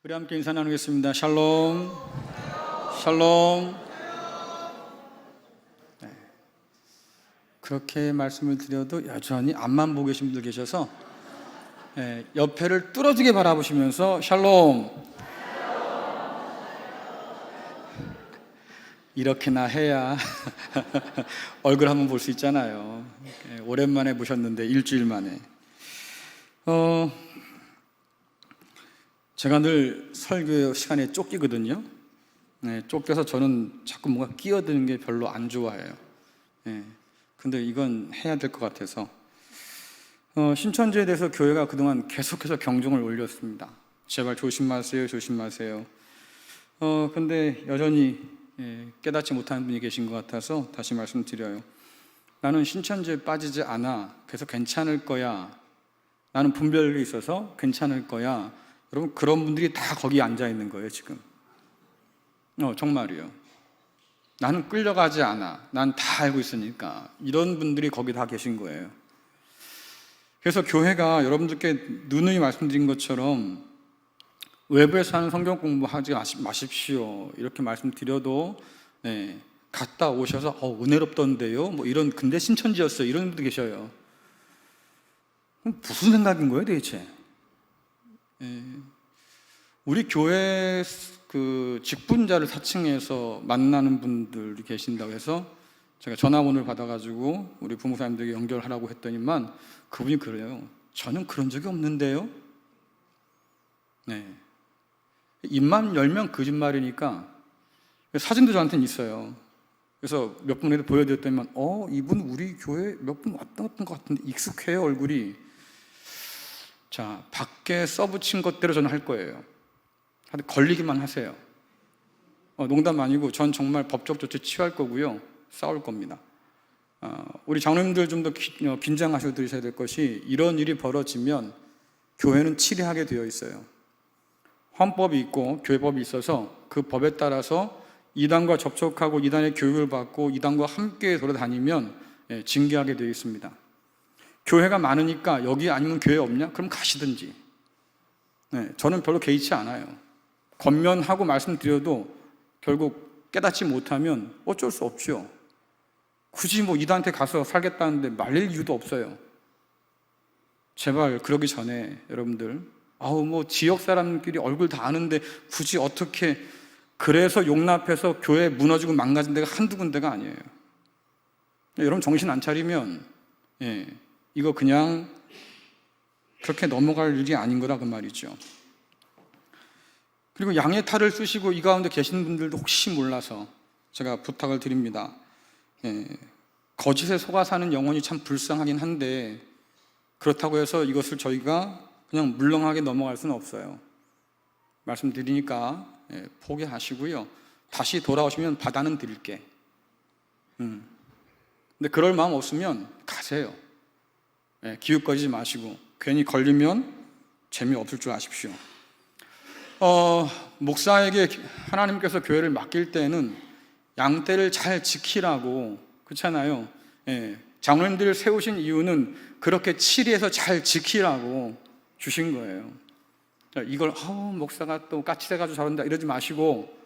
우리 함께 인사 나누겠습니다. 샬롬, 샬롬. 네. 그렇게 말씀을 드려도 여전히 앞만 보고 계신 분들 계셔서 옆에를 뚫어지게 바라보시면서 샬롬. 이렇게나 해야 얼굴 한번 볼 수 있잖아요. 오랜만에 보셨는데 일주일 만에. 제가 늘 설교 시간에 쫓기거든요. 쫓겨서 저는 자꾸 뭔가 끼어드는 게 별로 안 좋아해요. 근데 이건 해야 될 것 같아서. 신천지에 대해서 교회가 그동안 계속해서 경종을 울렸습니다. 제발 조심하세요, 조심하세요. 근데 여전히 깨닫지 못하는 분이 계신 것 같아서 다시 말씀드려요. 나는 신천지에 빠지지 않아. 그래서 괜찮을 거야. 나는 분별력이 있어서 괜찮을 거야. 여러분, 그런 분들이 다 거기 앉아 있는 거예요, 지금. 정말이요. 나는 끌려가지 않아. 난 다 알고 있으니까. 이런 분들이 거기 다 계신 거예요. 그래서 교회가 여러분들께 누누이 말씀드린 것처럼 외부에서 하는 성경 공부하지 마십시오. 이렇게 말씀드려도 갔다 오셔서 은혜롭던데요. 뭐 이런 근데 신천지였어요. 이런 분도 계셔요. 그럼 무슨 생각인 거예요, 대체? 우리 교회 그 직분자를 4층에서 만나는 분들이 계신다고 해서 제가 전화번호를 받아가지고 우리 부목사님들에게 연결하라고 했더니만 그분이 그래요. 저는 그런 적이 없는데요. 입만 열면 거짓말이니까 사진도 저한테는 있어요. 그래서 몇 분에도 보여드렸더니만 이분 우리 교회 몇 분 왔던 것 같은데 익숙해요, 얼굴이. 자, 밖에 써붙인 것대로 저는 할 거예요. 걸리기만 하세요. 농담 아니고 전 정말 법적 조치 취할 거고요. 싸울 겁니다. 우리 장로님들 좀 더 긴장하셔도 들으셔야 될 것이, 이런 일이 벌어지면 교회는 치리하게 되어 있어요. 헌법이 있고 교회법이 있어서 그 법에 따라서 이단과 접촉하고 이단의 교육을 받고 이단과 함께 돌아다니면 징계하게 되어 있습니다. 교회가 많으니까 여기 아니면 교회 없냐? 그럼 가시든지. 저는 별로 개의치 않아요. 권면하고 말씀드려도 결국 깨닫지 못하면 어쩔 수 없죠. 굳이 뭐 이단한테 가서 살겠다는데 말릴 이유도 없어요. 제발 그러기 전에 여러분들, 뭐 지역 사람끼리 얼굴 다 아는데 굳이 어떻게, 그래서 용납해서 교회 무너지고 망가진 데가 한두 군데가 아니에요. 여러분 정신 안 차리면 이거 그냥 그렇게 넘어갈 일이 아닌 거다, 그 말이죠. 그리고 양의 탈을 쓰시고 이 가운데 계시는 분들도 혹시 몰라서 제가 부탁을 드립니다. 거짓에 속아 사는 영혼이 참 불쌍하긴 한데 그렇다고 해서 이것을 저희가 그냥 물렁하게 넘어갈 수는 없어요. 말씀드리니까 포기하시고요. 다시 돌아오시면 바다는 드릴게. 근데 그럴 마음 없으면 가세요. 기웃거리지 마시고. 괜히 걸리면 재미없을 줄 아십시오. 목사에게 하나님께서 교회를 맡길 때는 양떼를 잘 지키라고, 그렇잖아요. 장로님들을 세우신 이유는 그렇게 치리해서 잘 지키라고 주신 거예요. 이걸 목사가 또 까칠해가지고 저런다 이러지 마시고,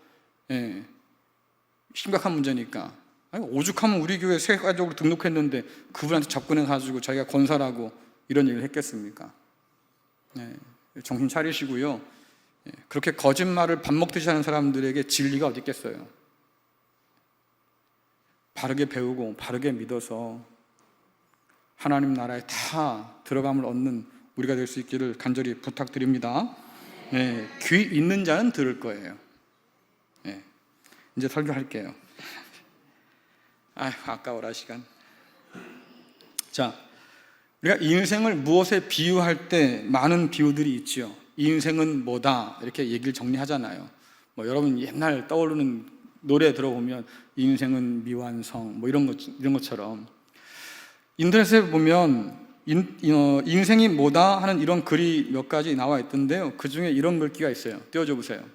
심각한 문제니까. 오죽하면 우리 교회 세가족으로 등록했는데 그분한테 접근해가지고 자기가 건설하고 이런 얘기를 했겠습니까? 정신 차리시고요. 그렇게 거짓말을 밥 먹듯이 하는 사람들에게 진리가 어디 있겠어요? 바르게 배우고 바르게 믿어서 하나님 나라에 다 들어감을 얻는 우리가 될 수 있기를 간절히 부탁드립니다. 귀 있는 자는 들을 거예요. 이제 설교할게요. 아까워라 시간. 자, 우리가 인생을 무엇에 비유할 때 많은 비유들이 있죠. 이 인생은 뭐다 이렇게 얘기를 정리하잖아요. 여러분 옛날 떠오르는 노래 들어보면 이 인생은 미완성 이런 것처럼 인터넷에 보면 인생이 뭐다 하는 이런 글이 몇 가지 나와 있던데요. 그 중에 이런 글귀가 있어요. 띄워줘 보세요.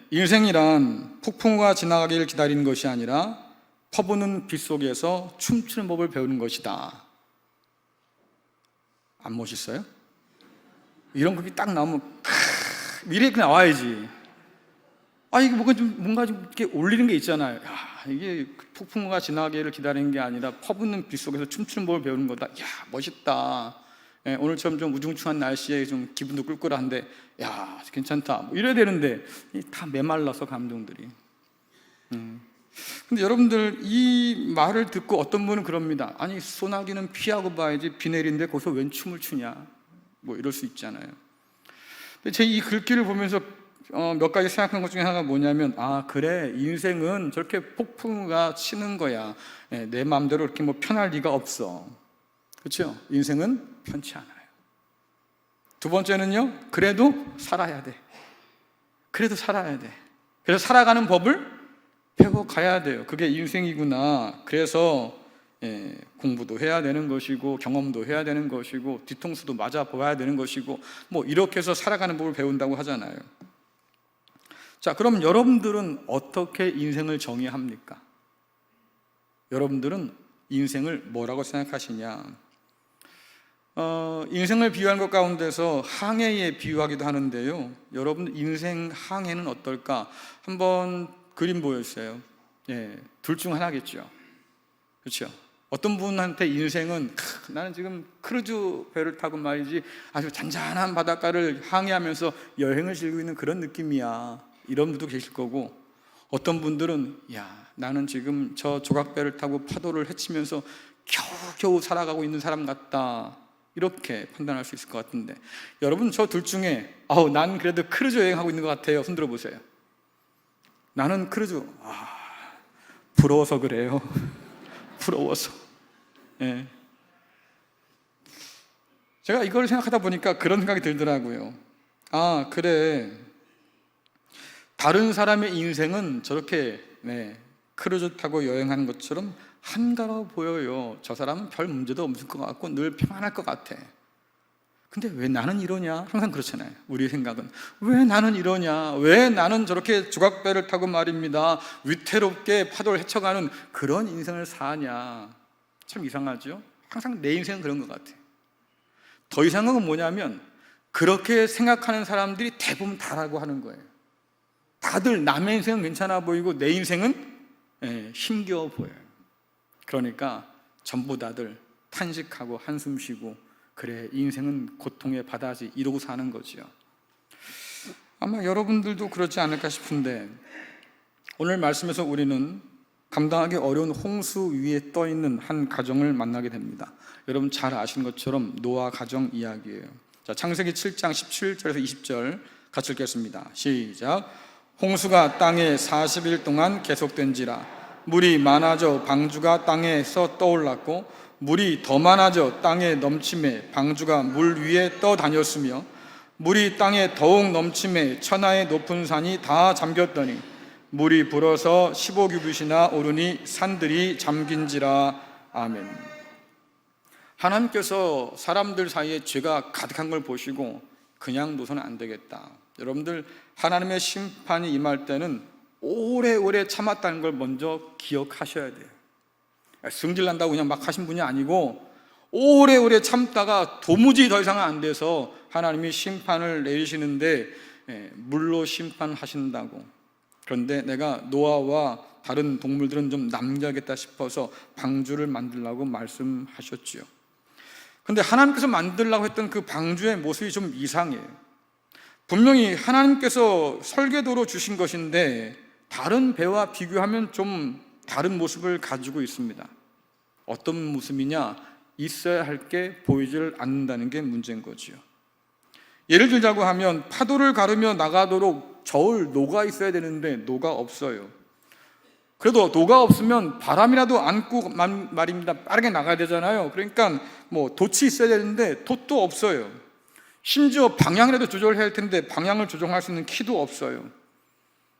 인생이란 폭풍과 지나가기를 기다리는 것이 아니라 퍼부는 빛 속에서 춤추는 법을 배우는 것이다. 안 멋있어요? 이런 곡이 딱 나오면 이렇게 나와야지. 이게 뭔가 좀 이렇게 올리는 게 있잖아요. 이게 폭풍우가 지나기를 기다리는 게 아니라 퍼붓는 빗 속에서 춤추는 법을 배우는 거다. 멋있다. 오늘처럼 좀 우중충한 날씨에 좀 기분도 꿀꿀한데, 괜찮다. 이래야 되는데, 다 메말라서 감동들이. 근데 여러분들 이 말을 듣고 어떤 분은 그럽니다. 아니, 소나기는 피하고 봐야지 비 내리는데 거기서 웬 춤을 추냐. 이럴 수 있잖아요. 근데 제 이 글귀를 보면서 몇 가지 생각한 것 중에 하나가 뭐냐면, 그래, 인생은 저렇게 폭풍우가 치는 거야. 내 마음대로 이렇게 편할 리가 없어. 그렇죠? 인생은 편치 않아요. 두 번째는요, 그래도 살아야 돼. 그래도 살아야 돼. 그래서 살아가는 법을 배워가야 돼요. 그게 인생이구나. 그래서 공부도 해야 되는 것이고, 경험도 해야 되는 것이고, 뒤통수도 맞아봐야 되는 것이고, 이렇게 해서 살아가는 법을 배운다고 하잖아요. 자, 그럼 여러분들은 어떻게 인생을 정의합니까? 여러분들은 인생을 뭐라고 생각하시냐? 인생을 비유한 것 가운데서 항해에 비유하기도 하는데요. 여러분 인생 항해는 어떨까? 한번 그림 보여주세요. 둘 중 하나겠죠. 그렇죠? 어떤 분한테 인생은 나는 지금 크루즈 배를 타고 말이지 아주 잔잔한 바닷가를 항해하면서 여행을 즐기고 있는 그런 느낌이야. 이런 분도 계실 거고, 어떤 분들은 나는 지금 저 조각배를 타고 파도를 헤치면서 겨우겨우 살아가고 있는 사람 같다. 이렇게 판단할 수 있을 것 같은데, 여러분 저 둘 중에 난 그래도 크루즈 여행하고 있는 것 같아요. 손 들어보세요. 나는 크루즈 부러워서 그래요. 부러워서. 제가 이걸 생각하다 보니까 그런 생각이 들더라고요. 그래, 다른 사람의 인생은 저렇게 크루즈 타고 여행하는 것처럼 한가로워 보여요. 저 사람은 별 문제도 없을 것 같고 늘 평안할 것 같아. 근데 왜 나는 이러냐? 항상 그렇잖아요. 우리의 생각은 왜 나는 이러냐? 왜 나는 저렇게 조각배를 타고 말입니다 위태롭게 파도를 헤쳐가는 그런 인생을 사냐? 참 이상하죠? 항상 내 인생은 그런 것 같아요. 더 이상한 건 뭐냐면, 그렇게 생각하는 사람들이 대부분 다라고 하는 거예요. 다들 남의 인생은 괜찮아 보이고 내 인생은 힘겨워 보여요. 그러니까 전부 다들 탄식하고 한숨 쉬고, 그래, 인생은 고통의 바다지, 이러고 사는 거죠. 아마 여러분들도 그렇지 않을까 싶은데, 오늘 말씀에서 우리는 감당하기 어려운 홍수 위에 떠 있는 한 가정을 만나게 됩니다. 여러분 잘 아시는 것처럼 노아 가정 이야기예요. 자, 창세기 7장 17절에서 20절 같이 읽겠습니다. 시작. 홍수가 땅에 40일 동안 계속된지라 물이 많아져 방주가 땅에서 떠올랐고, 물이 더 많아져 땅에 넘침에 방주가 물 위에 떠다녔으며, 물이 땅에 더욱 넘침에 천하의 높은 산이 다 잠겼더니 물이 불어서 15규빗이나 오르니 산들이 잠긴지라. 아멘. 하나님께서 사람들 사이에 죄가 가득한 걸 보시고 그냥 둬서는 안 되겠다. 여러분들, 하나님의 심판이 임할 때는 오래오래 참았다는 걸 먼저 기억하셔야 돼요. 승질 난다고 그냥 막 하신 분이 아니고, 오래오래 참다가 도무지 더 이상은 안 돼서 하나님이 심판을 내리시는데 물로 심판하신다고. 그런데 내가 노아와 다른 동물들은 좀 남겨야겠다 싶어서 방주를 만들라고 말씀하셨지요. 그런데 하나님께서 만들라고 했던 그 방주의 모습이 좀 이상해요. 분명히 하나님께서 설계도로 주신 것인데 다른 배와 비교하면 좀 다른 모습을 가지고 있습니다. 어떤 모습이냐? 있어야 할 게 보이질 않는다는 게 문제인 거지요. 예를 들자고 하면, 파도를 가르며 나가도록 저울 노가 있어야 되는데 노가 없어요. 그래도 노가 없으면 바람이라도 안고 말입니다 빠르게 나가야 되잖아요. 그러니까 돛이 있어야 되는데 돛도 없어요. 심지어 방향이라도 조절해야 할 텐데 방향을 조정할 수 있는 키도 없어요.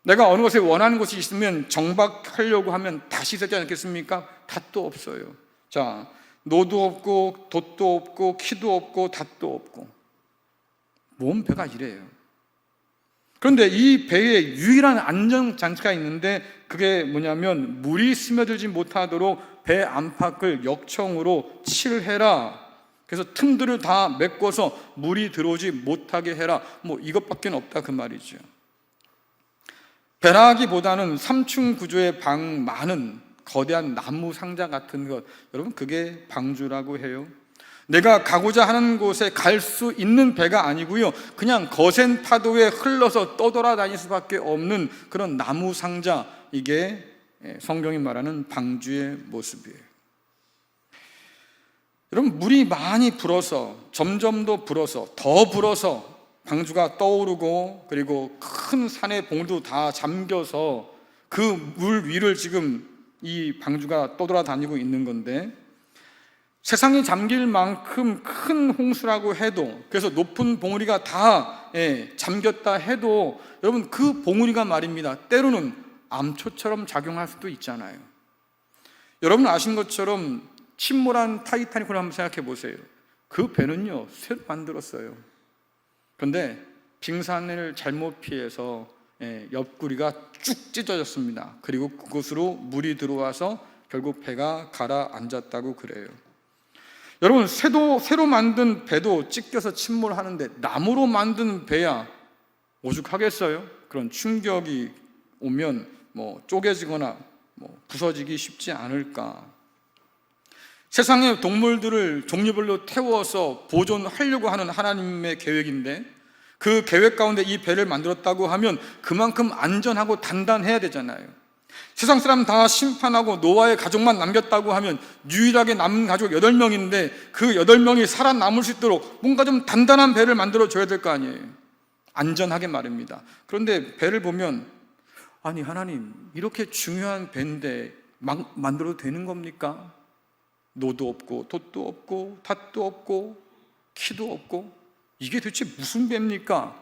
내가 어느 곳에 원하는 곳이 있으면 정박하려고 하면 다시 있어야 되지 않겠습니까? 닷도 없어요. 자, 노도 없고 돛도 없고 키도 없고 닷도 없고, 뭔 배가 이래요. 그런데 이 배에 유일한 안전장치가 있는데, 그게 뭐냐면 물이 스며들지 못하도록 배 안팎을 역청으로 칠해라. 그래서 틈들을 다 메꿔서 물이 들어오지 못하게 해라. 뭐 이것밖에 없다 그 말이죠. 배라기보다는 3층 구조의 방 많은 거대한 나무 상자 같은 것, 여러분 그게 방주라고 해요. 내가 가고자 하는 곳에 갈 수 있는 배가 아니고요, 그냥 거센 파도에 흘러서 떠돌아다닐 수밖에 없는 그런 나무 상자, 이게 성경이 말하는 방주의 모습이에요. 여러분, 물이 많이 불어서, 점점 더 불어서, 더 불어서 방주가 떠오르고, 그리고 큰 산의 봉우리도 다 잠겨서 그 물 위를 지금 이 방주가 떠돌아다니고 있는 건데, 세상이 잠길 만큼 큰 홍수라고 해도, 그래서 높은 봉우리가 다 잠겼다 해도, 여러분 그 봉우리가 말입니다, 때로는 암초처럼 작용할 수도 있잖아요. 여러분 아신 것처럼 침몰한 타이타닉을 한번 생각해 보세요. 그 배는요 새로 만들었어요. 그런데 빙산을 잘못 피해서 옆구리가 쭉 찢어졌습니다. 그리고 그곳으로 물이 들어와서 결국 배가 가라앉았다고 그래요. 여러분, 새로 만든 배도 찢겨서 침몰하는데 나무로 만든 배야 오죽하겠어요? 그런 충격이 오면 쪼개지거나 부서지기 쉽지 않을까. 세상의 동물들을 종류별로 태워서 보존하려고 하는 하나님의 계획인데, 그 계획 가운데 이 배를 만들었다고 하면 그만큼 안전하고 단단해야 되잖아요. 세상 사람 다 심판하고 노아의 가족만 남겼다고 하면 유일하게 남은 가족 8명인데 그 8명이 살아남을 수 있도록 뭔가 좀 단단한 배를 만들어줘야 될 거 아니에요. 안전하게 말입니다. 그런데 배를 보면, 아니 하나님, 이렇게 중요한 배인데 막 만들어도 되는 겁니까? 노도 없고 돛도 없고 탓도 없고 키도 없고, 이게 도대체 무슨 배입니까?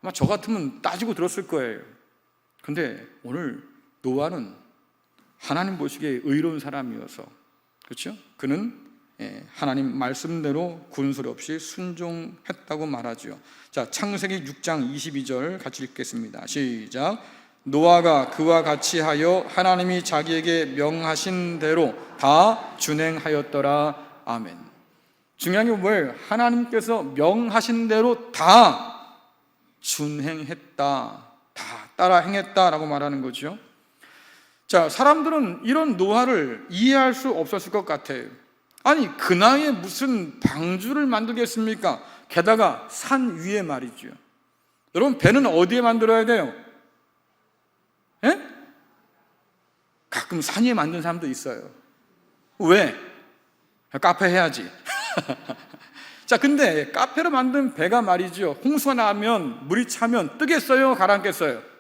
아마 저 같으면 따지고 들었을 거예요. 근데 오늘 노아는 하나님 보시기에 의로운 사람이어서, 그렇죠? 그는 하나님 말씀대로 군소리 없이 순종했다고 말하죠. 자, 창세기 6장 22절 같이 읽겠습니다. 시작. 노아가 그와 같이 하여 하나님이 자기에게 명하신 대로 다 준행하였더라. 아멘. 중요한 게 뭐예요? 하나님께서 명하신 대로 다 준행했다, 다 따라 행했다라고 말하는 거죠. 자, 사람들은 이런 노아를 이해할 수 없었을 것 같아요. 아니, 그 나이에 무슨 방주를 만들겠습니까? 게다가 산 위에 말이죠. 여러분, 배는 어디에 만들어야 돼요? 예? 가끔 산 위에 만든 사람도 있어요. 왜? 카페 해야지. 자, 근데 카페로 만든 배가 말이죠, 홍수가 나면, 물이 차면 뜨겠어요? 가라앉겠어요?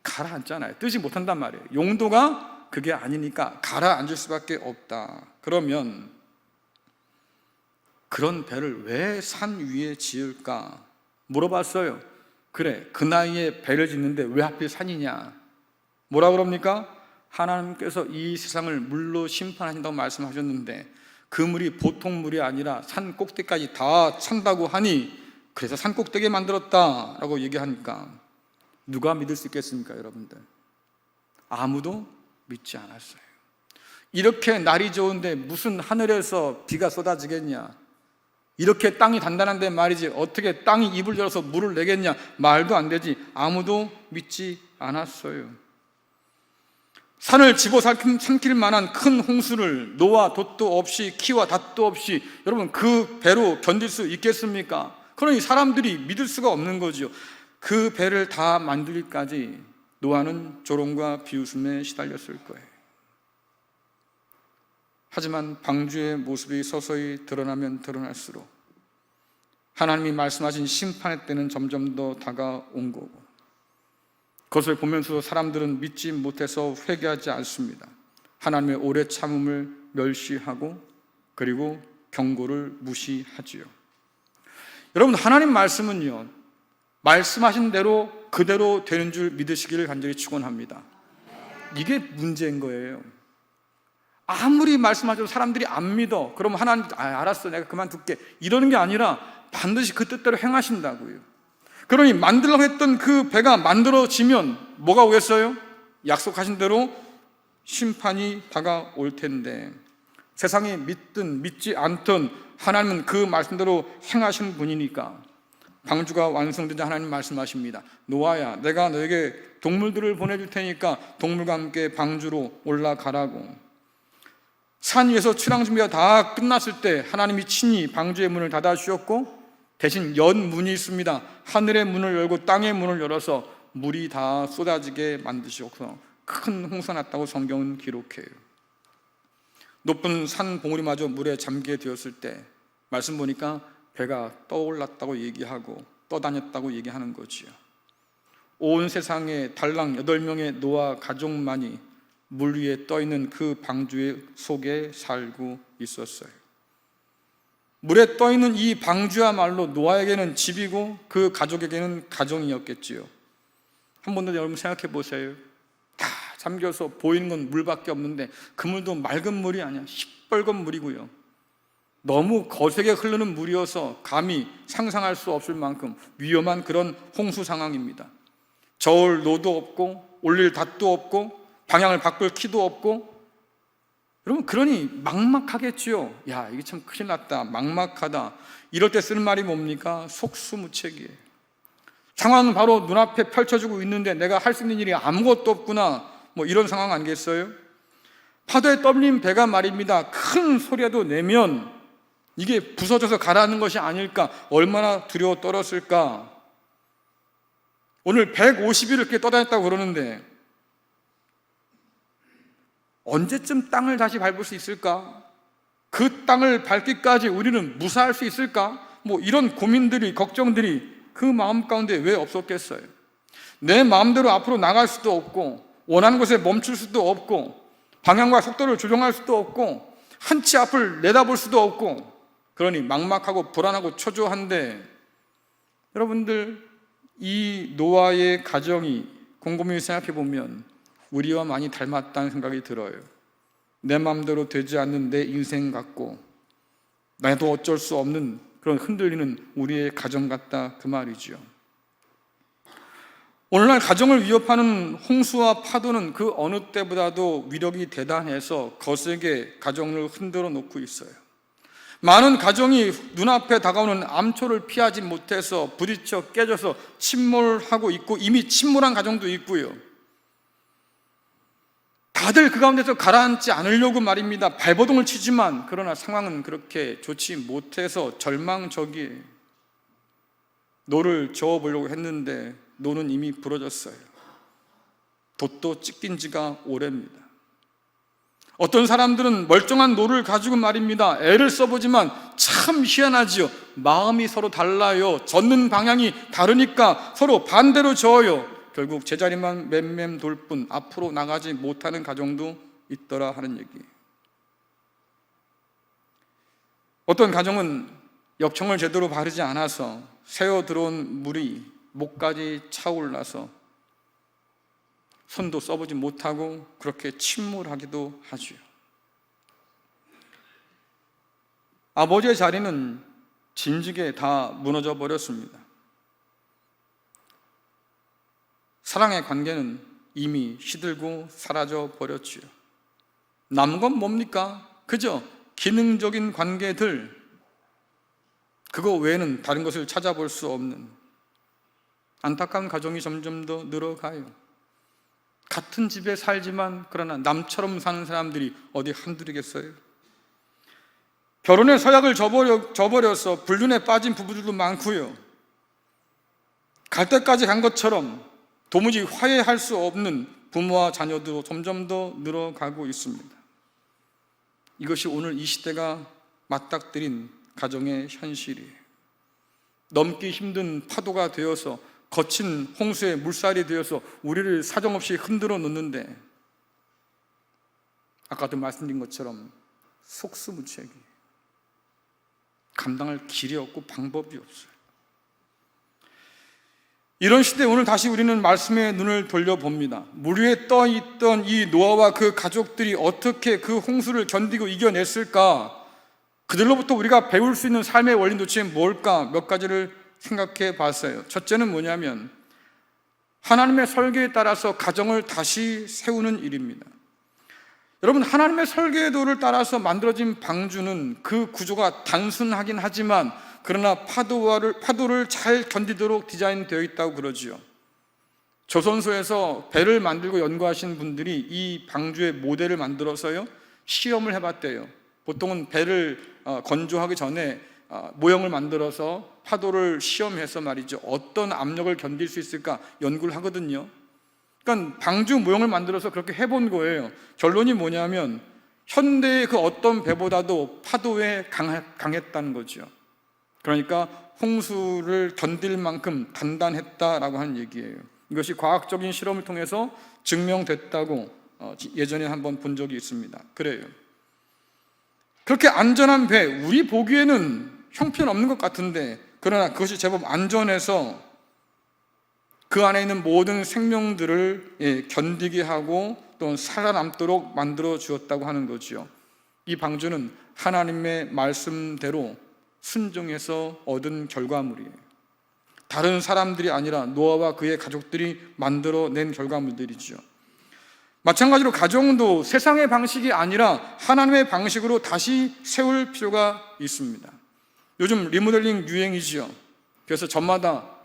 가라앉잖아요. 뜨지 못한단 말이에요. 용도가 그게 아니니까 가라앉을 수밖에 없다. 그러면 그런 배를 왜 산 위에 지을까 물어봤어요. 그래, 그 나이에 배를 짓는데 왜 하필 산이냐? 뭐라 그럽니까? 하나님께서 이 세상을 물로 심판하신다고 말씀하셨는데 그 물이 보통 물이 아니라 산 꼭대기까지 다 찬다고 하니, 그래서 산 꼭대기에 만들었다라고 얘기하니까 누가 믿을 수 있겠습니까, 여러분들? 아무도 믿지 않았어요. 이렇게 날이 좋은데 무슨 하늘에서 비가 쏟아지겠냐? 이렇게 땅이 단단한데 말이지 어떻게 땅이 입을 열어서 물을 내겠냐? 말도 안 되지. 아무도 믿지 않았어요. 산을 집어삼킬 만한 큰 홍수를 노아 돛도 없이 키와 닷도 없이 여러분 그 배로 견딜 수 있겠습니까? 그러니 사람들이 믿을 수가 없는 거죠. 그 배를 다 만들기까지 노아는 조롱과 비웃음에 시달렸을 거예요. 하지만 방주의 모습이 서서히 드러나면 드러날수록 하나님이 말씀하신 심판의 때는 점점 더 다가온 거고, 그것을 보면서 사람들은 믿지 못해서 회개하지 않습니다. 하나님의 오래 참음을 멸시하고 그리고 경고를 무시하지요. 여러분, 하나님 말씀은요, 말씀하신 대로 그대로 되는 줄 믿으시기를 간절히 축원합니다. 이게 문제인 거예요. 아무리 말씀하셔도 사람들이 안 믿어. 그러면 하나님, 알았어, 내가 그만둘게, 이러는 게 아니라 반드시 그 뜻대로 행하신다고요. 그러니 만들려고 했던 그 배가 만들어지면 뭐가 오겠어요? 약속하신 대로 심판이 다가올 텐데, 세상이 믿든 믿지 않든 하나님은 그 말씀대로 행하시는 분이니까 방주가 완성되자 하나님 말씀하십니다. 노아야, 내가 너에게 동물들을 보내줄 테니까 동물과 함께 방주로 올라가라고. 산 위에서 출항 준비가 다 끝났을 때 하나님이 친히 방주의 문을 닫아 주셨고, 대신 연문이 있습니다. 하늘의 문을 열고 땅의 문을 열어서 물이 다 쏟아지게 만드셨고 큰 홍수가 났다고 성경은 기록해요. 높은 산 봉우리마저 물에 잠기게 되었을 때 말씀 보니까 배가 떠올랐다고 얘기하고 떠다녔다고 얘기하는 거지요. 온 세상에 달랑 8명의 노아 가족만이 물 위에 떠있는 그 방주 속에 살고 있었어요. 물에 떠있는 이 방주야말로 노아에게는 집이고 그 가족에게는 가정이었겠지요. 한 번 더 여러분 생각해 보세요. 다 잠겨서 보이는 건 물밖에 없는데 그 물도 맑은 물이 아니야. 시뻘건 물이고요. 너무 거세게 흐르는 물이어서 감히 상상할 수 없을 만큼 위험한 그런 홍수 상황입니다. 저을 노도 없고 올릴 닷도 없고 방향을 바꿀 키도 없고, 여러분 그러니 막막하겠지요. 야, 이게 참 큰일 났다, 막막하다. 이럴 때 쓰는 말이 뭡니까? 속수무책이에요. 상황은 바로 눈앞에 펼쳐지고 있는데 내가 할 수 있는 일이 아무것도 없구나, 뭐 이런 상황 아니겠어요? 파도에 떠밀린 배가 말입니다, 큰 소리라도 내면 이게 부서져서 가라앉는 것이 아닐까, 얼마나 두려워 떨었을까. 오늘 150일 이렇게 떠다녔다고 그러는데 언제쯤 땅을 다시 밟을 수 있을까? 그 땅을 밟기까지 우리는 무사할 수 있을까? 뭐 이런 고민들이, 걱정들이 그 마음 가운데 왜 없었겠어요? 내 마음대로 앞으로 나갈 수도 없고, 원하는 곳에 멈출 수도 없고, 방향과 속도를 조정할 수도 없고, 한치 앞을 내다볼 수도 없고, 그러니 막막하고 불안하고 초조한데, 여러분들 이 노아의 가정이 곰곰이 생각해 보면 우리와 많이 닮았다는 생각이 들어요. 내 마음대로 되지 않는 내 인생 같고 나도 어쩔 수 없는 그런 흔들리는 우리의 가정 같다, 그 말이죠. 오늘날 가정을 위협하는 홍수와 파도는 그 어느 때보다도 위력이 대단해서 거세게 가정을 흔들어 놓고 있어요. 많은 가정이 눈앞에 다가오는 암초를 피하지 못해서 부딪혀 깨져서 침몰하고 있고, 이미 침몰한 가정도 있고요. 다들 그 가운데서 가라앉지 않으려고 말입니다, 발버둥을 치지만, 그러나 상황은 그렇게 좋지 못해서 절망적이에요. 노를 저어보려고 했는데 노는 이미 부러졌어요. 돛도 찢긴 지가 오래입니다. 어떤 사람들은 멀쩡한 노를 가지고 말입니다, 애를 써보지만 참 희한하지요. 마음이 서로 달라요. 젓는 방향이 다르니까 서로 반대로 저어요. 결국 제자리만 맴맴 돌 뿐 앞으로 나가지 못하는 가정도 있더라 하는 얘기. 어떤 가정은 역청을 제대로 바르지 않아서 새어 들어온 물이 목까지 차올라서 손도 써보지 못하고 그렇게 침몰하기도 하죠. 아버지의 자리는 진즉에 다 무너져 버렸습니다. 사랑의 관계는 이미 시들고 사라져 버렸지요. 남은 건 뭡니까? 그저 기능적인 관계들, 그거 외에는 다른 것을 찾아볼 수 없는 안타까운 가정이 점점 더 늘어가요. 같은 집에 살지만 그러나 남처럼 사는 사람들이 어디 한둘이겠어요? 결혼의 서약을 저버려서 불륜에 빠진 부부들도 많고요. 갈 때까지 간 것처럼 도무지 화해할 수 없는 부모와 자녀도 점점 더 늘어가고 있습니다. 이것이 오늘 이 시대가 맞닥뜨린 가정의 현실이에요. 넘기 힘든 파도가 되어서, 거친 홍수의 물살이 되어서 우리를 사정없이 흔들어 놓는데, 아까도 말씀드린 것처럼 속수무책이 감당할 길이 없고 방법이 없어요. 이런 시대에 오늘 다시 우리는 말씀의 눈을 돌려봅니다. 물 위에 떠 있던 이 노아와 그 가족들이 어떻게 그 홍수를 견디고 이겨냈을까? 그들로부터 우리가 배울 수 있는 삶의 원리 도대체 뭘까? 몇 가지를 생각해 봤어요. 첫째는 뭐냐면 하나님의 설계에 따라서 가정을 다시 세우는 일입니다. 여러분, 하나님의 설계도를 따라서 만들어진 방주는 그 구조가 단순하긴 하지만 그러나 파도를 잘 견디도록 디자인되어 있다고 그러지요. 조선소에서 배를 만들고 연구하신 분들이 이 방주의 모델을 만들어서요 시험을 해봤대요. 보통은 배를 건조하기 전에 모형을 만들어서 파도를 시험해서 말이죠, 어떤 압력을 견딜 수 있을까 연구를 하거든요. 그러니까 방주 모형을 만들어서 그렇게 해본 거예요. 결론이 뭐냐면 현대의 그 어떤 배보다도 파도에 강했다는 거죠. 그러니까 홍수를 견딜 만큼 단단했다라고 하는 얘기예요. 이것이 과학적인 실험을 통해서 증명됐다고 예전에 한번 본 적이 있습니다. 그래요. 그렇게 안전한 배, 우리 보기에는 형편없는 것 같은데 그러나 그것이 제법 안전해서 그 안에 있는 모든 생명들을 견디게 하고 또 살아남도록 만들어 주었다고 하는 거죠. 이 방주는 하나님의 말씀대로 순종해서 얻은 결과물이에요. 다른 사람들이 아니라 노아와 그의 가족들이 만들어낸 결과물들이죠. 마찬가지로 가정도 세상의 방식이 아니라 하나님의 방식으로 다시 세울 필요가 있습니다. 요즘 리모델링 유행이죠. 그래서 저마다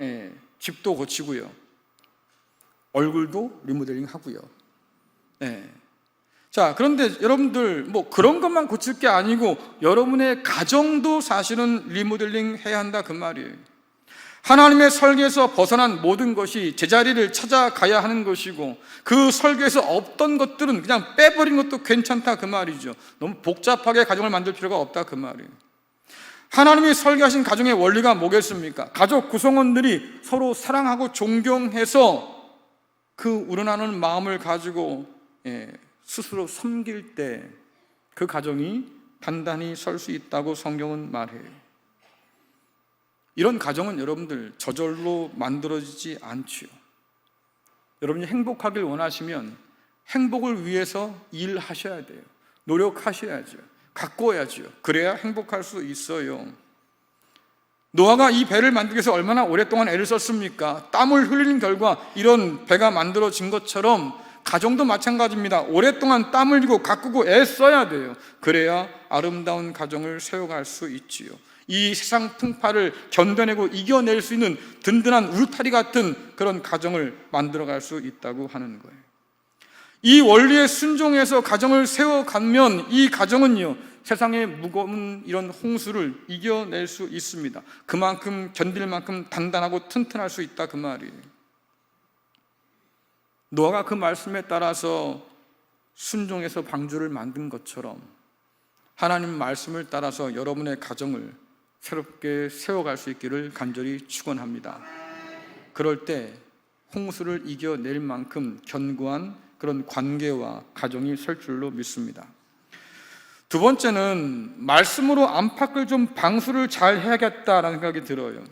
집도 고치고요, 얼굴도 리모델링 하고요. 자, 그런데 여러분들 그런 것만 고칠 게 아니고 여러분의 가정도 사실은 리모델링 해야 한다 그 말이에요. 하나님의 설계에서 벗어난 모든 것이 제자리를 찾아가야 하는 것이고 그 설계에서 없던 것들은 그냥 빼버린 것도 괜찮다 그 말이죠. 너무 복잡하게 가정을 만들 필요가 없다 그 말이에요. 하나님이 설계하신 가정의 원리가 뭐겠습니까? 가족 구성원들이 서로 사랑하고 존경해서 그 우러나는 마음을 가지고 스스로 섬길 때 그 가정이 단단히 설 수 있다고 성경은 말해요. 이런 가정은 여러분들 저절로 만들어지지 않지요. 여러분이 행복하길 원하시면 행복을 위해서 일하셔야 돼요. 노력하셔야죠. 가꿔야죠. 그래야 행복할 수 있어요. 노아가 이 배를 만들기 위해서 얼마나 오랫동안 애를 썼습니까? 땀을 흘리는 결과 이런 배가 만들어진 것처럼 가정도 마찬가지입니다. 오랫동안 땀 흘리고 가꾸고 애써야 돼요. 그래야 아름다운 가정을 세워갈 수 있지요. 이 세상 풍파를 견뎌내고 이겨낼 수 있는 든든한 울타리 같은 그런 가정을 만들어갈 수 있다고 하는 거예요. 이 원리에 순종해서 가정을 세워가면 이 가정은요 세상의 무거운 이런 홍수를 이겨낼 수 있습니다. 그만큼 견딜 만큼 단단하고 튼튼할 수 있다 그 말이에요. 노아가 그 말씀에 따라서 순종해서 방주를 만든 것처럼 하나님 말씀을 따라서 여러분의 가정을 새롭게 세워갈 수 있기를 간절히 축원합니다. 그럴 때 홍수를 이겨낼 만큼 견고한 그런 관계와 가정이 설 줄로 믿습니다. 두 번째는 말씀으로 안팎을 좀 방수를 잘 해야겠다라는 생각이 들어요.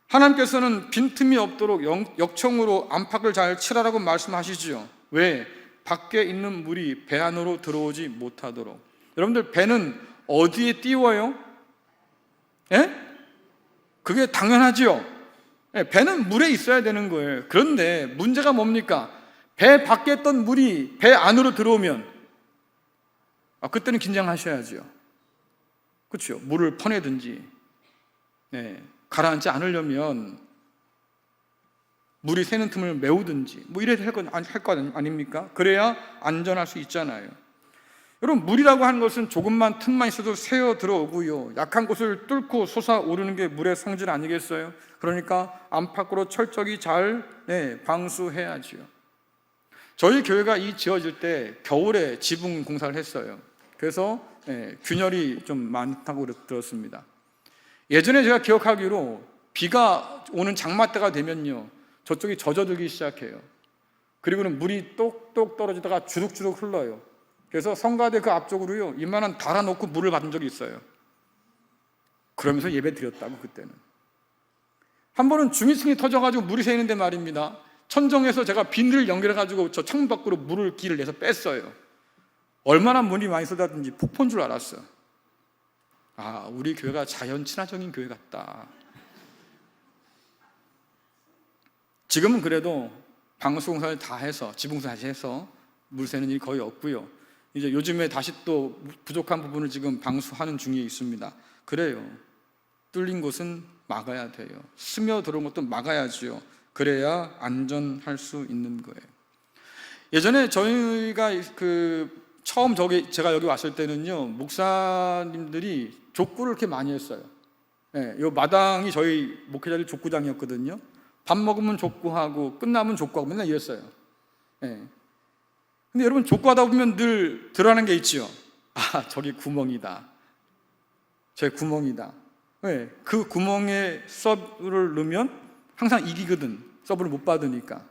하나님께서는 빈틈이 없도록 역청으로 안팎을 잘 칠하라고 말씀하시죠. 왜? 밖에 있는 물이 배 안으로 들어오지 못하도록. 여러분들 배는 어디에 띄워요? 그게 당연하지요. 배는 물에 있어야 되는 거예요. 그런데 문제가 뭡니까? 배 밖에 있던 물이 배 안으로 들어오면 그때는 긴장하셔야죠. 그렇죠? 물을 퍼내든지 가라앉지 않으려면 물이 새는 틈을 메우든지 이래야 할 거 아닙니까? 그래야 안전할 수 있잖아요. 여러분, 물이라고 하는 것은 조금만 틈만 있어도 새어 들어오고요, 약한 곳을 뚫고 솟아오르는 게 물의 성질 아니겠어요? 그러니까 안팎으로 철저히 잘 방수해야지요. 저희 교회가 지어질 때 겨울에 지붕 공사를 했어요. 그래서 균열이 좀 많다고 들었습니다. 예전에 제가 기억하기로 비가 오는 장마 때가 되면요 저쪽이 젖어들기 시작해요. 그리고는 물이 똑똑 떨어지다가 주룩주룩 흘러요. 그래서 성가대 그 앞쪽으로요 이만한 달아놓고 물을 받은 적이 있어요. 그러면서 예배 드렸다고. 그때는 한 번은 중위층이 터져가지고 물이 새는데 말입니다, 천정에서 제가 비늘을 연결해가지고 저 창문 밖으로 물을 길을 내서 뺐어요. 얼마나 물이 많이 쏟았든지 폭포인 줄 알았어. 우리 교회가 자연 친화적인 교회 같다. 지금은 그래도 방수공사를 다 해서 지붕공사 다시 해서 물 새는 일이 거의 없고요, 이제 요즘에 다시 또 부족한 부분을 지금 방수하는 중에 있습니다. 그래요. 뚫린 곳은 막아야 돼요. 스며들어온 것도 막아야지요. 그래야 안전할 수 있는 거예요. 예전에 저희가 처음 제가 여기 왔을 때는요, 목사님들이 족구를 이렇게 많이 했어요. 요 마당이 저희 목회자들 족구장이었거든요. 밥 먹으면 족구하고 끝나면 족구하고 맨날 이랬어요. 근데 여러분, 족구하다 보면 늘 드러나는 게 있죠. 아, 저기 구멍이다. 저기 구멍이다. 그 구멍에 서브를 넣으면 항상 이기거든. 서브를 못 받으니까.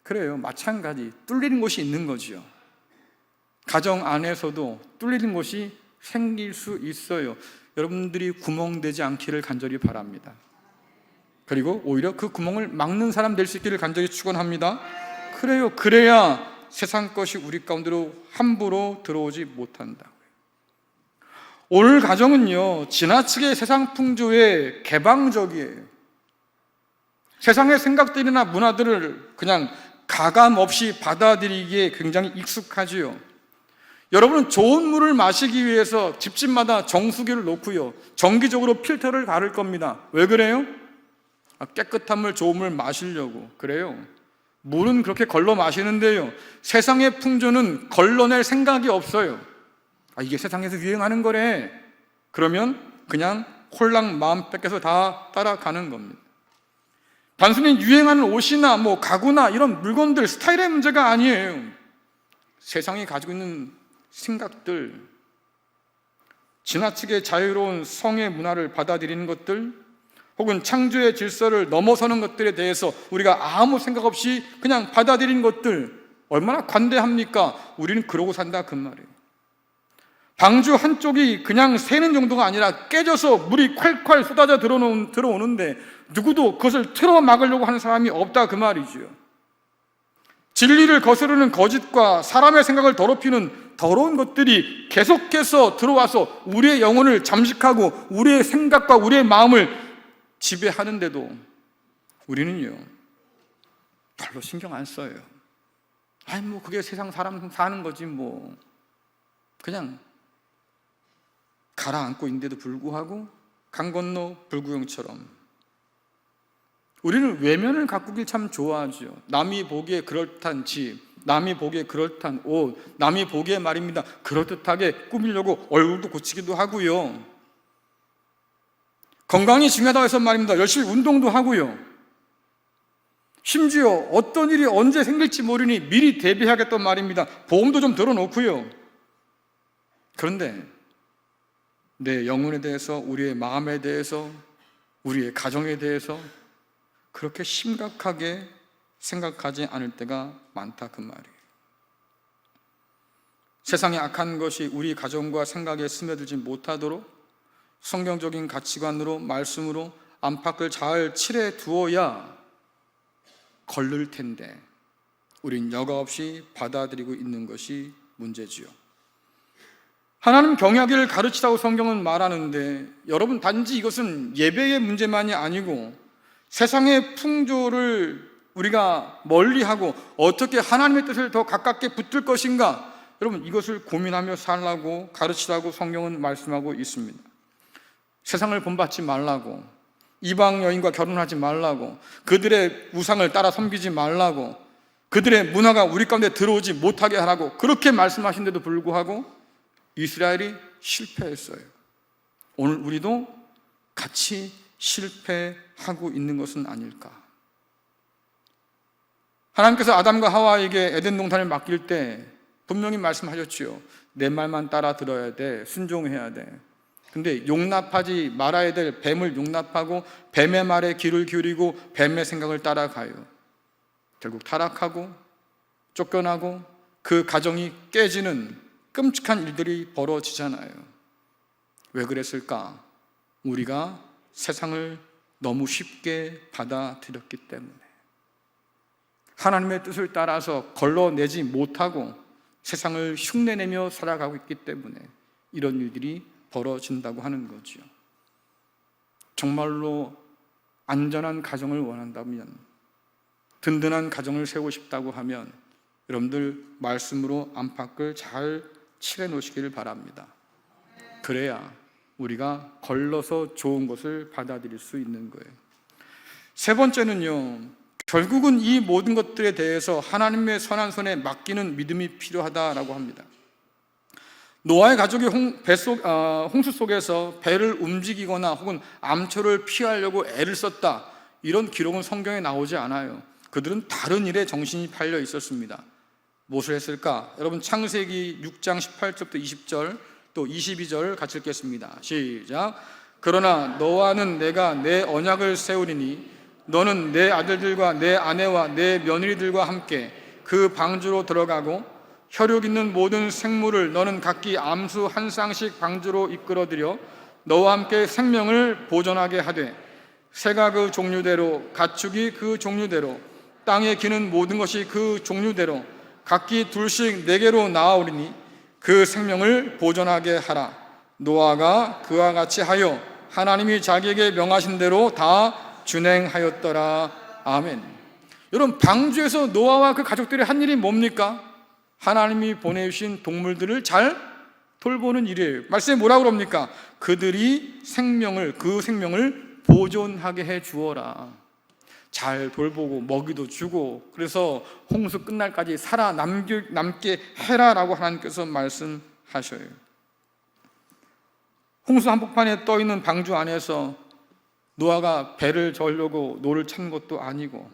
그래요. 마찬가지. 뚫리는 곳이 있는 거죠. 가정 안에서도 뚫리는 곳이 생길 수 있어요. 여러분들이 구멍 되지 않기를 간절히 바랍니다. 그리고 오히려 그 구멍을 막는 사람 될 수 있기를 간절히 축원합니다. 그래요. 그래야 세상 것이 우리 가운데로 함부로 들어오지 못한다고요. 오늘 가정은요, 지나치게 세상 풍조에 개방적이에요. 세상의 생각들이나 문화들을 그냥 가감 없이 받아들이기에 굉장히 익숙하지요. 여러분은 좋은 물을 마시기 위해서 집집마다 정수기를 놓고요, 정기적으로 필터를 갈을 겁니다. 왜 그래요? 깨끗한 물, 좋은 물 마시려고. 그래요. 물은 그렇게 걸러 마시는데요, 세상의 풍조는 걸러낼 생각이 없어요. 이게 세상에서 유행하는 거래. 그러면 그냥 홀랑 마음 뺏겨서 다 따라가는 겁니다. 단순히 유행하는 옷이나 가구나 이런 물건들, 스타일의 문제가 아니에요. 세상이 가지고 있는 생각들, 지나치게 자유로운 성의 문화를 받아들이는 것들, 혹은 창조의 질서를 넘어서는 것들에 대해서 우리가 아무 생각 없이 그냥 받아들이는 것들, 얼마나 관대합니까? 우리는 그러고 산다, 그 말이에요. 방주 한쪽이 그냥 새는 정도가 아니라 깨져서 물이 콸콸 쏟아져 들어오는데 누구도 그것을 틀어 막으려고 하는 사람이 없다, 그 말이죠. 진리를 거스르는 거짓과 사람의 생각을 더럽히는 더러운 것들이 계속해서 들어와서 우리의 영혼을 잠식하고 우리의 생각과 우리의 마음을 지배하는데도 우리는요, 별로 신경 안 써요. 그게 세상 사람 사는 거지 그냥 가라앉고 있는데도 불구하고 강 건너 불구경처럼 우리는 외면을 가꾸길 참 좋아하죠. 남이 보기에 그럴듯한 집, 남이 보기에 그럴듯한 옷, 남이 보기에 말입니다, 그럴듯하게 꾸미려고 얼굴도 고치기도 하고요. 건강이 중요하다고 해서 말입니다, 열심히 운동도 하고요. 심지어 어떤 일이 언제 생길지 모르니 미리 대비하겠단 말입니다. 보험도 좀 들어놓고요. 그런데 내 영혼에 대해서, 우리의 마음에 대해서, 우리의 가정에 대해서 그렇게 심각하게 생각하지 않을 때가 많다, 그 말이에요. 세상의 악한 것이 우리 가정과 생각에 스며들지 못하도록 성경적인 가치관으로, 말씀으로 안팎을 잘 칠해 두어야 걸릴 텐데 우린 여과 없이 받아들이고 있는 것이 문제지요. 하나님 경외하기를 가르치라고 성경은 말하는데, 여러분, 단지 이것은 예배의 문제만이 아니고 세상의 풍조를 우리가 멀리하고 어떻게 하나님의 뜻을 더 가깝게 붙들 것인가, 여러분, 이것을 고민하며 살라고, 가르치라고 성경은 말씀하고 있습니다. 세상을 본받지 말라고, 이방 여인과 결혼하지 말라고, 그들의 우상을 따라 섬기지 말라고, 그들의 문화가 우리 가운데 들어오지 못하게 하라고 그렇게 말씀하신데도 불구하고 이스라엘이 실패했어요. 오늘 우리도 같이 실패하고 있는 것은 아닐까? 하나님께서 아담과 하와에게 에덴 동산을 맡길 때 분명히 말씀하셨지요. 내 말만 따라 들어야 돼, 순종해야 돼. 근데 용납하지 말아야 될 뱀을 용납하고 뱀의 말에 귀를 기울이고 뱀의 생각을 따라가요. 결국 타락하고 쫓겨나고 그 가정이 깨지는 끔찍한 일들이 벌어지잖아요. 왜 그랬을까? 우리가 세상을 너무 쉽게 받아들였기 때문에, 하나님의 뜻을 따라서 걸러내지 못하고 세상을 흉내내며 살아가고 있기 때문에 이런 일들이 벌어진다고 하는 거죠. 정말로 안전한 가정을 원한다면, 든든한 가정을 세우고 싶다고 하면 여러분들 말씀으로 안팎을 잘 칠해 놓으시기를 바랍니다. 그래야 우리가 걸러서 좋은 것을 받아들일 수 있는 거예요. 세 번째는요, 결국은 이 모든 것들에 대해서 하나님의 선한 손에 맡기는 믿음이 필요하다라고 합니다. 노아의 가족이 홍수 속에서 배를 움직이거나 혹은 암초를 피하려고 애를 썼다, 이런 기록은 성경에 나오지 않아요. 그들은 다른 일에 정신이 팔려 있었습니다. 무엇을 했을까? 여러분 창세기 6장 18절부터 20절 또 22절 같이 읽겠습니다. 시작. 그러나 너와는 내가 내 언약을 세우리니 너는 내 아들들과 내 아내와 내 며느리들과 함께 그 방주로 들어가고 혈육 있는 모든 생물을 너는 각기 암수 한 쌍씩 방주로 이끌어들여 너와 함께 생명을 보존하게 하되 새가 그 종류대로 가축이 그 종류대로 땅에 기는 모든 것이 그 종류대로 각기 둘씩 네개로 나아오리니 그 생명을 보존하게 하라. 노아가 그와 같이 하여 하나님이 자기에게 명하신 대로 다 준행하였더라. 아멘. 여러분 방주에서 노아와 그 가족들이 한 일이 뭡니까? 하나님이 보내주신 동물들을 잘 돌보는 일이에요. 말씀에 뭐라고 그럽니까? 그들이 그 생명을 보존하게 해 주어라. 잘 돌보고 먹이도 주고, 그래서 홍수 끝날까지 살아남게 해라라고 하나님께서 말씀하셔요. 홍수 한복판에 떠있는 방주 안에서 노아가 배를 저으려고 노를 찾는 것도 아니고,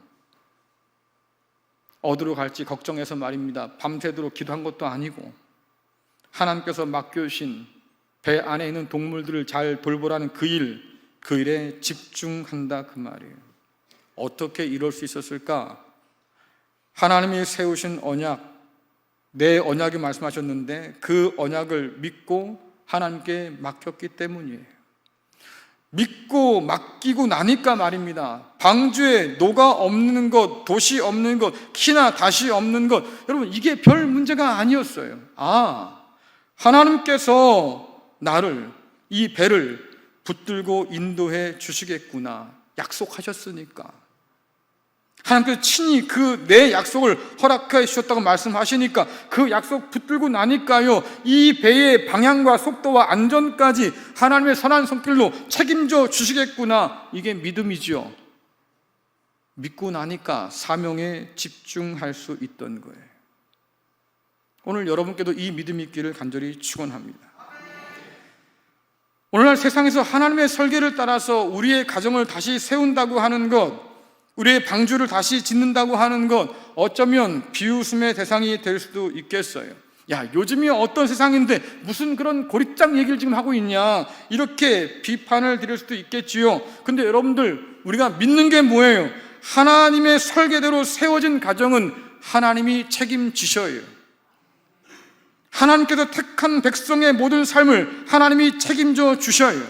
어디로 갈지 걱정해서 말입니다, 밤새도록 기도한 것도 아니고, 하나님께서 맡겨주신 배 안에 있는 동물들을 잘 돌보라는 그 일에 집중한다, 그 말이에요. 어떻게 이럴 수 있었을까? 하나님이 세우신 언약, 내 언약이 말씀하셨는데 그 언약을 믿고 하나님께 맡겼기 때문이에요. 믿고 맡기고 나니까 말입니다, 방주에 노가 없는 것, 돛이 없는 것, 키나 다시 없는 것, 여러분 이게 별 문제가 아니었어요. 하나님께서 나를, 이 배를 붙들고 인도해 주시겠구나 약속하셨으니까, 하나님께서 친히 그 내 약속을 허락해 주셨다고 말씀하시니까 그 약속 붙들고 나니까요, 이 배의 방향과 속도와 안전까지 하나님의 선한 손길로 책임져 주시겠구나, 이게 믿음이죠. 믿고 나니까 사명에 집중할 수 있던 거예요. 오늘 여러분께도 이 믿음이 있기를 간절히 축원합니다. 오늘날 세상에서 하나님의 설계를 따라서 우리의 가정을 다시 세운다고 하는 것, 우리의 방주를 다시 짓는다고 하는 것, 어쩌면 비웃음의 대상이 될 수도 있겠어요. 야, 요즘이 어떤 세상인데 무슨 그런 고립장 얘기를 지금 하고 있냐, 이렇게 비판을 드릴 수도 있겠지요. 근데 여러분들, 우리가 믿는 게 뭐예요? 하나님의 설계대로 세워진 가정은 하나님이 책임지셔요. 하나님께서 택한 백성의 모든 삶을 하나님이 책임져 주셔요.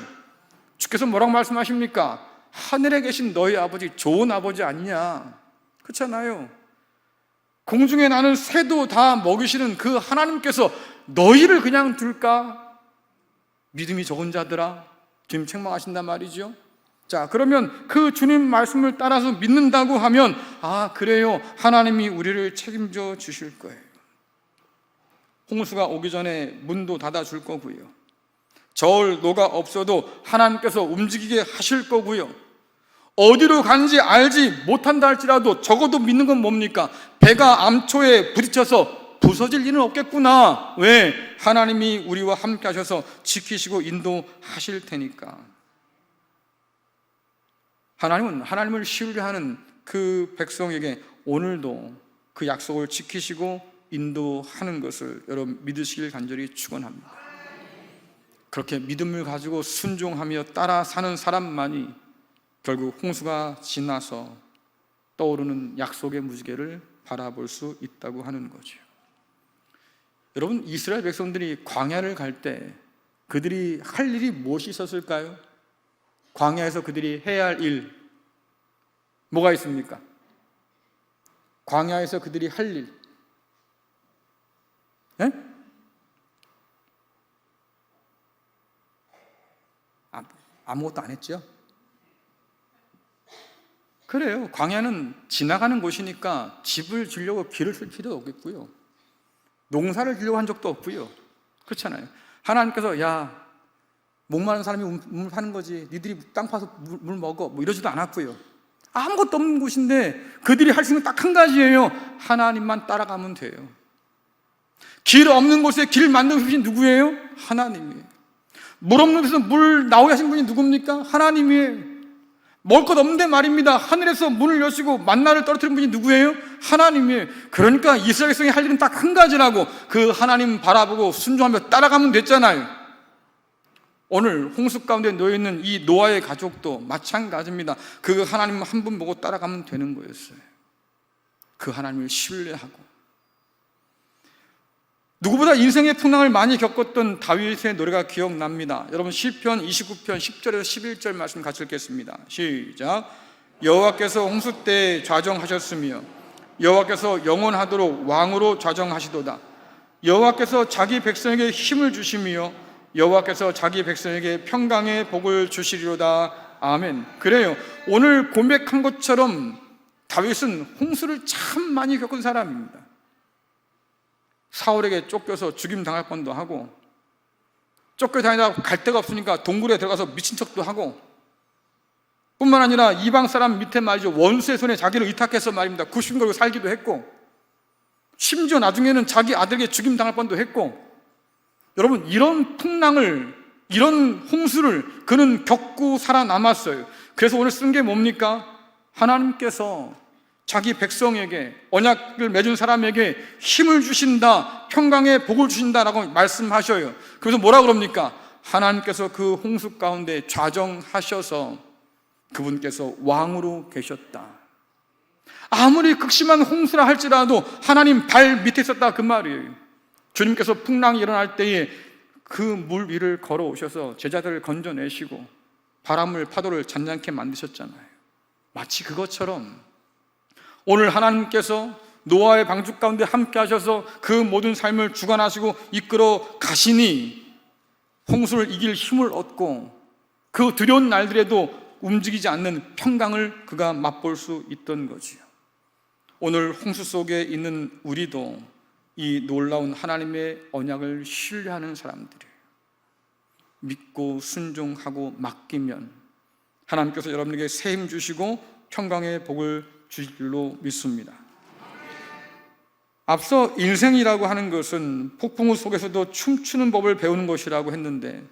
주께서 뭐라고 말씀하십니까? 하늘에 계신 너희 아버지 좋은 아버지 아니냐, 그렇잖아요. 공중에 나는 새도 다 먹이시는 그 하나님께서 너희를 그냥 둘까? 믿음이 적은 자들아, 주님 책망하신단 말이죠. 자, 그러면 그 주님 말씀을 따라서 믿는다고 하면, 그래요, 하나님이 우리를 책임져 주실 거예요. 홍수가 오기 전에 문도 닫아줄 거고요, 저울 노가 없어도 하나님께서 움직이게 하실 거고요, 어디로 가는지 알지 못한다 할지라도 적어도 믿는 건 뭡니까? 배가 암초에 부딪혀서 부서질 일은 없겠구나. 왜? 하나님이 우리와 함께 하셔서 지키시고 인도하실 테니까. 하나님은 하나님을 신뢰하는 그 백성에게 오늘도 그 약속을 지키시고 인도하는 것을 여러분 믿으시길 간절히 축원합니다. 그렇게 믿음을 가지고 순종하며 따라 사는 사람만이 결국 홍수가 지나서 떠오르는 약속의 무지개를 바라볼 수 있다고 하는 거죠. 여러분, 이스라엘 백성들이 광야를 갈 때 그들이 할 일이 무엇이 있었을까요? 광야에서 그들이 해야 할 일, 뭐가 있습니까? 광야에서 그들이 할 일, 네? 아무것도 안 했죠? 그래요. 광야는 지나가는 곳이니까 집을 지으려고 길을 쓸 필요도 없겠고요. 농사를 지으려고 한 적도 없고요. 그렇잖아요. 하나님께서 야, 목마른 사람이 우물 파는 거지, 니들이 땅 파서 물 먹어, 뭐 이러지도 않았고요. 아무것도 없는 곳인데 그들이 할 수 있는 딱 한 가지예요. 하나님만 따라가면 돼요. 길 없는 곳에 길 만드는 분이 누구예요? 하나님이에요. 물 없는 곳에서 물 나오게 하신 분이 누굽니까? 하나님이에요. 먹을 것 없는데 말입니다. 하늘에서 문을 여시고 만나를 떨어뜨린 분이 누구예요? 하나님이에요. 그러니까 이스라엘 백성이 할 일은 딱 한 가지라고, 그 하나님 바라보고 순종하며 따라가면 됐잖아요. 오늘 홍수 가운데 놓여있는 이 노아의 가족도 마찬가지입니다. 그 하나님 한 분 보고 따라가면 되는 거였어요. 그 하나님을 신뢰하고. 누구보다 인생의 풍랑을 많이 겪었던 다윗의 노래가 기억납니다. 여러분 시편 29편 10절에서 11절 말씀 같이 읽겠습니다. 시작. 여호와께서 홍수 때 좌정하셨으며 여호와께서 영원하도록 왕으로 좌정하시도다. 여호와께서 자기 백성에게 힘을 주시며 여호와께서 자기 백성에게 평강의 복을 주시리로다. 아멘. 그래요. 오늘 고백한 것처럼 다윗은 홍수를 참 많이 겪은 사람입니다. 사울에게 쫓겨서 죽임 당할 뻔도 하고, 쫓겨다니다가 갈 데가 없으니까 동굴에 들어가서 미친 척도 하고, 뿐만 아니라 이방 사람 밑에 말이죠, 원수의 손에 자기를 의탁해서 말입니다, 굽신 걸고 살기도 했고, 심지어 나중에는 자기 아들에게 죽임 당할 뻔도 했고. 여러분, 이런 풍랑을, 이런 홍수를 그는 겪고 살아남았어요. 그래서 오늘 쓴 게 뭡니까? 하나님께서 자기 백성에게, 언약을 맺은 사람에게 힘을 주신다, 평강의 복을 주신다라고 말씀하셔요. 그래서 뭐라 그럽니까? 하나님께서 그 홍수 가운데 좌정하셔서 그분께서 왕으로 계셨다. 아무리 극심한 홍수라 할지라도 하나님 발 밑에 있었다, 그 말이에요. 주님께서 풍랑이 일어날 때에 그 물 위를 걸어오셔서 제자들을 건져내시고 바람을, 파도를 잔잔케 만드셨잖아요. 마치 그것처럼 오늘 하나님께서 노아의 방주 가운데 함께 하셔서 그 모든 삶을 주관하시고 이끌어 가시니 홍수를 이길 힘을 얻고 그 두려운 날들에도 움직이지 않는 평강을 그가 맛볼 수 있던 거지요. 오늘 홍수 속에 있는 우리도 이 놀라운 하나님의 언약을 신뢰하는 사람들이에요. 믿고 순종하고 맡기면 하나님께서 여러분에게 새 힘 주시고 평강의 복을 주실 줄로 믿습니다. 앞서 인생이라고 하는 것은 폭풍우 속에서도 춤추는 법을 배우는 것이라고 했는데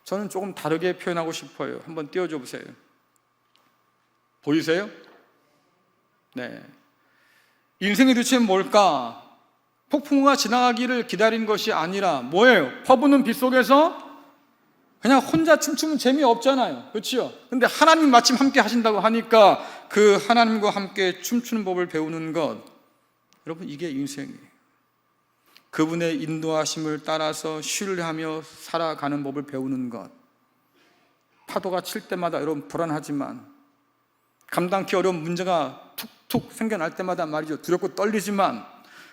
저는 조금 다르게 표현하고 싶어요. 한번 띄워줘 보세요. 보이세요? 네. 인생이 도대체 뭘까? 폭풍우가 지나가기를 기다린 것이 아니라 뭐예요? 퍼부는 빗 속에서 그냥 혼자 춤추면 재미없잖아요. 그렇죠? 근데 하나님 마침 함께 하신다고 하니까 그 하나님과 함께 춤추는 법을 배우는 것, 여러분 이게 인생이에요. 그분의 인도하심을 따라서 신뢰하며 살아가는 법을 배우는 것. 파도가 칠 때마다 여러분 불안하지만, 감당하기 어려운 문제가 툭툭 생겨날 때마다 말이죠, 두렵고 떨리지만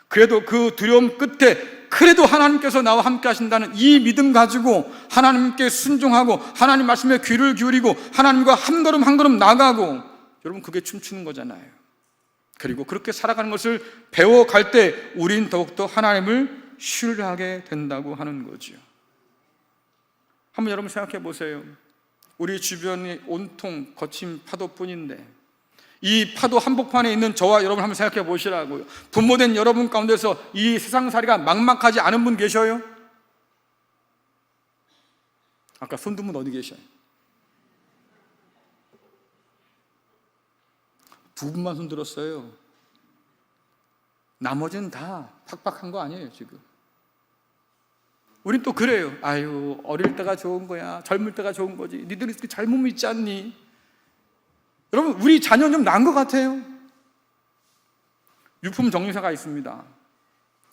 그래도 그 두려움 끝에 그래도 하나님께서 나와 함께 하신다는 이 믿음 가지고 하나님께 순종하고 하나님 말씀에 귀를 기울이고 하나님과 한 걸음 한 걸음 나가고, 여러분 그게 춤추는 거잖아요. 그리고 그렇게 살아가는 것을 배워갈 때 우린 더욱더 하나님을 신뢰하게 된다고 하는 거죠. 한번 여러분 생각해 보세요. 우리 주변이 온통 거친 파도뿐인데 이 파도 한복판에 있는 저와 여러분 한번 생각해 보시라고요. 부모된 여러분 가운데서 이 세상살이가 막막하지 않은 분 계셔요? 아까 손든 분 어디 계셔요? 두 분만 손 들었어요. 나머지는 다 팍팍한 거 아니에요 지금. 우린 또 그래요. 아유, 어릴 때가 좋은 거야, 젊을 때가 좋은 거지, 니들이 잘못 믿지 않니? 여러분 우리 자녀는 좀 나은 것 같아요. 유품 정리사가 있습니다.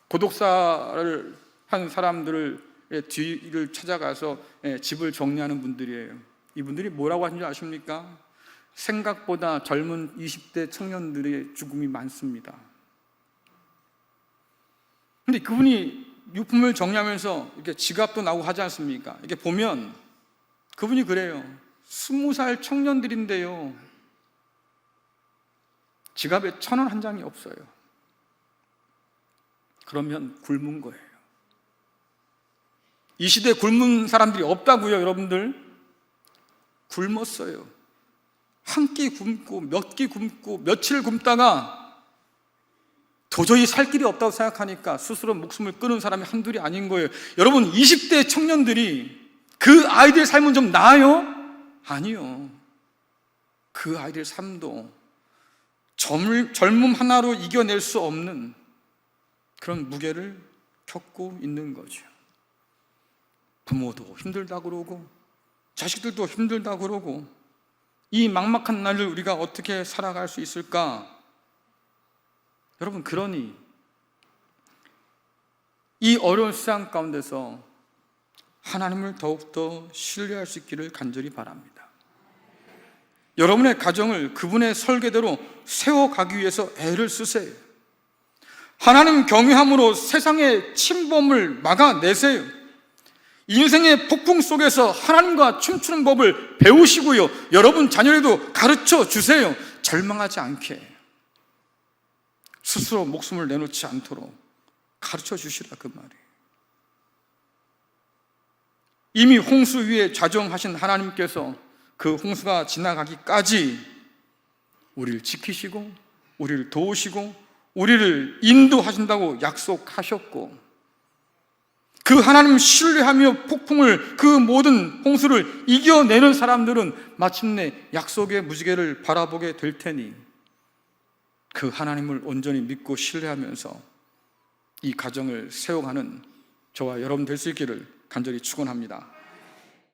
고독사를 한 사람들의 뒤를 찾아가서 집을 정리하는 분들이에요. 이분들이 뭐라고 하시는지 아십니까? 생각보다 젊은 20대 청년들의 죽음이 많습니다. 근데 그분이 유품을 정리하면서 이렇게 지갑도 나오고 하지 않습니까? 이렇게 보면 그분이 그래요. 20살 청년들인데요, 지갑에 1,000원 한 장이 없어요. 그러면 굶은 거예요. 이 시대에 굶은 사람들이 없다고요, 여러분들? 굶었어요. 한 끼 굶고 몇 끼 굶고 며칠 굶다가 도저히 살 길이 없다고 생각하니까 스스로 목숨을 끊은 사람이 한둘이 아닌 거예요. 여러분, 20대 청년들이 그 아이들의 삶은 좀 나아요? 아니요. 그 아이들의 삶도 젊음 하나로 이겨낼 수 없는 그런 무게를 겪고 있는 거죠. 부모도 힘들다 그러고 자식들도 힘들다 그러고 이 막막한 날을 우리가 어떻게 살아갈 수 있을까? 여러분, 그러니 이 어려운 세상 가운데서 하나님을 더욱더 신뢰할 수 있기를 간절히 바랍니다. 여러분의 가정을 그분의 설계대로 세워가기 위해서 애를 쓰세요. 하나님 경외함으로 세상의 침범을 막아내세요. 인생의 폭풍 속에서 하나님과 춤추는 법을 배우시고요, 여러분 자녀에도 가르쳐 주세요. 절망하지 않게 스스로 목숨을 내놓지 않도록 가르쳐 주시라, 그 말이에요. 이미 홍수 위에 좌정하신 하나님께서 그 홍수가 지나가기까지 우리를 지키시고 우리를 도우시고 우리를 인도하신다고 약속하셨고, 그 하나님 신뢰하며 폭풍을, 그 모든 홍수를 이겨내는 사람들은 마침내 약속의 무지개를 바라보게 될 테니 그 하나님을 온전히 믿고 신뢰하면서 이 가정을 세워가는 저와 여러분 될 수 있기를 간절히 축원합니다.